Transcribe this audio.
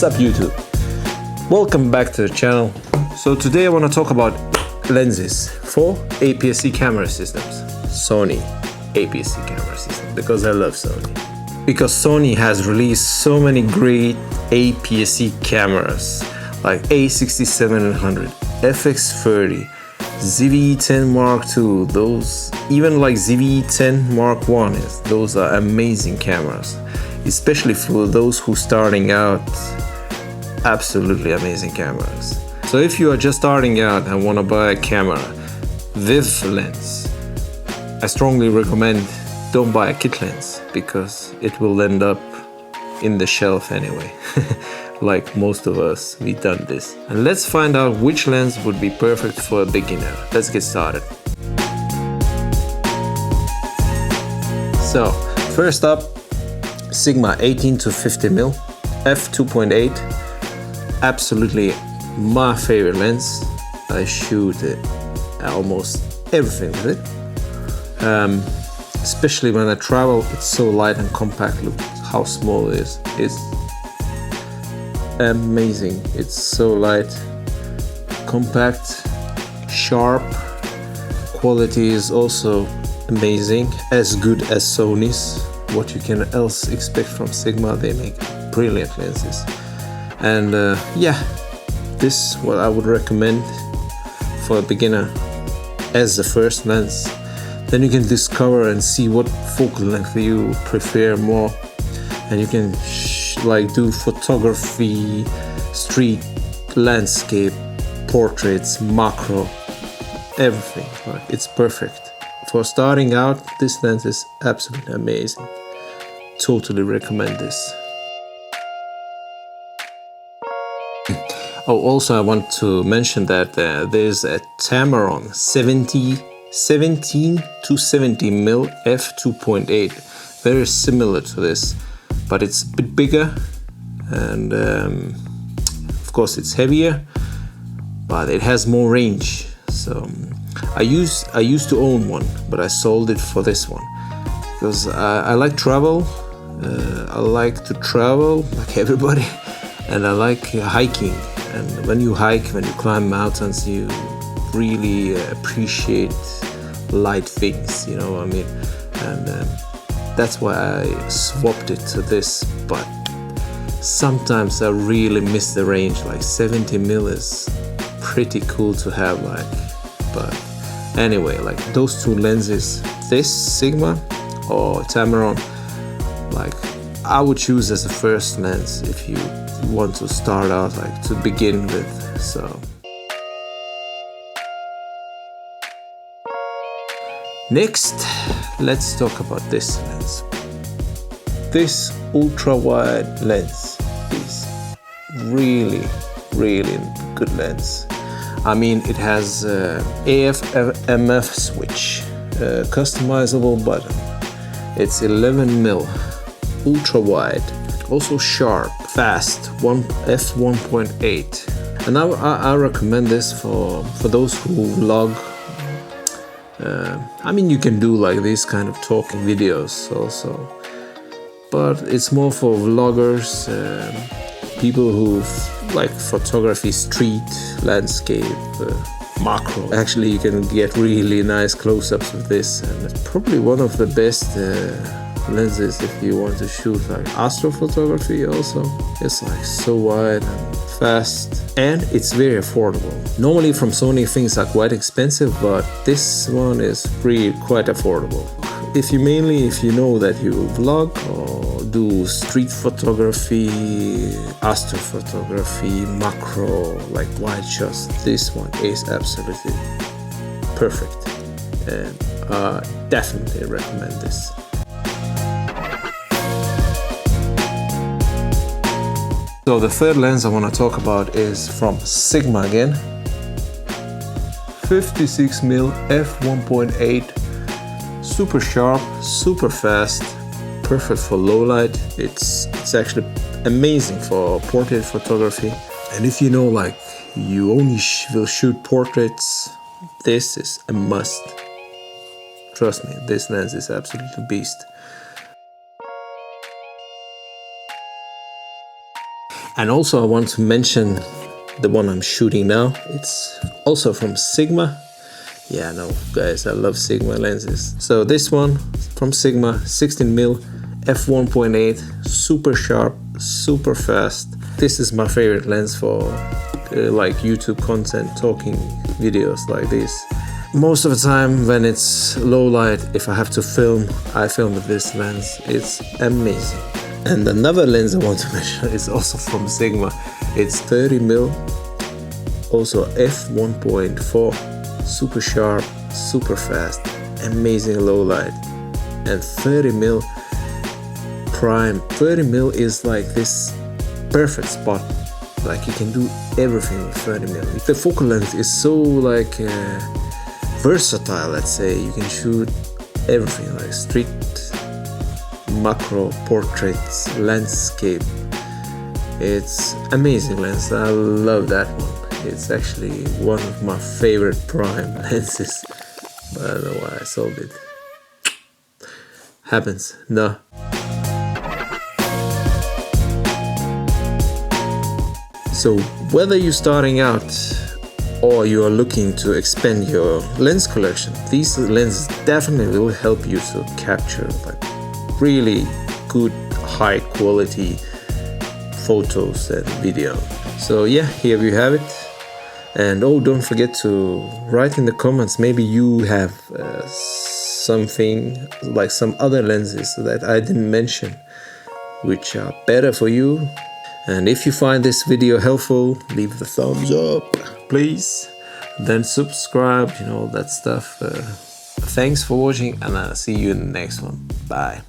What's up YouTube? Welcome back to the channel. So today I want to talk about lenses for APS-C camera systems. Sony APS-C camera system, because I love Sony. Because Sony has released so many great APS-C cameras like A6700, FX30, ZV-E10 Mark II, those even like ZV-E10 Mark I, those are amazing cameras, especially for those who starting out. Absolutely amazing cameras. So if you are just starting out and want to buy a camera with lens, I strongly recommend don't buy a kit lens, because it will end up in the shelf anyway. Like most of us, we done this. And let's find out which lens would be perfect for a beginner. Let's get started. So first up, Sigma 18 to 50mm f2.8. Absolutely my favorite lens. I shoot almost everything with it. Especially when I travel, it's so light and compact. Look how small it is. It's amazing. It's so light, compact, sharp. Quality is also amazing, as good as Sony's. What you can else expect from Sigma? They make brilliant lenses. And yeah, this is what I would recommend for a beginner as the first lens. Then you can discover and see what focal length you prefer more, and you can like do photography, street, landscape, portraits, macro, everything. Like, it's perfect for starting out. This lens is absolutely amazing. Totally recommend this. Oh, also I want to mention that there's a Tamron 17 to 70mm f2.8, very similar to this, but it's a bit bigger, and of course it's heavier, but it has more range. So I used to own one, but I sold it for this one because I like travel. I like to travel like everybody, and I like hiking. And when you hike, when you climb mountains, you really appreciate light things, you know what I mean? And that's why I swapped it to this. But sometimes I really miss the range. Like 70mm is pretty cool to have, like. But anyway, like those two lenses, this Sigma or Tamron, like I would choose as a first lens if you want to start out, like to begin with. So next, let's talk about this lens. This ultra wide lens is really good lens. I mean, it has AF/MF switch, customizable button. It's 11mm, ultra wide, also sharp, fast, f1.8. And I recommend this for those who vlog. I mean, you can do like these kind of talking videos also, but it's more for vloggers, people who like photography, street, landscape, macro. Actually, you can get really nice close-ups with this, and it's probably one of the best lenses if you want to shoot like astrophotography. Also, it's like so wide and fast, and it's very affordable. Normally from Sony things are quite expensive, but this one is really quite affordable. If you know that you vlog or do street photography, astrophotography, macro, like wide shots, this one is absolutely perfect, and I definitely recommend this. So the third lens I want to talk about is from Sigma again. 56mm f1.8, super sharp, super fast, perfect for low light. It's actually amazing for portrait photography. And if you know, like, you only will shoot portraits, this is a must. Trust me, this lens is absolutely beast. And also I want to mention the one I'm shooting now. It's also from Sigma. Yeah, no, guys, I love Sigma lenses. So this one from Sigma, 16mm f1.8, super sharp, super fast. This is my favorite lens for like YouTube content, talking videos like this. Most of the time when it's low light, if I have to film, I film with this lens. It's amazing. And another lens I want to mention is also from Sigma. It's 30mm, also f1.4, super sharp, super fast, amazing low light. And 30mm prime. 30mm is like this perfect spot. Like you can do everything with 30mm. The focal length is so like versatile, let's say. You can shoot everything like street, macro, portraits, landscape. It's amazing lens. I love that one. It's actually one of my favorite prime lenses, but I don't know why I sold it. Happens. No. So whether you're starting out or you are looking to expand your lens collection, these lenses definitely will help you to capture like really good high quality photos and video. So yeah, here we have it. And oh, don't forget to write in the comments, maybe you have something like some other lenses that I didn't mention which are better for you. And if you find this video helpful, leave the thumbs up, please. Then subscribe, you know, that stuff. Thanks for watching, and I'll see you in the next one. Bye.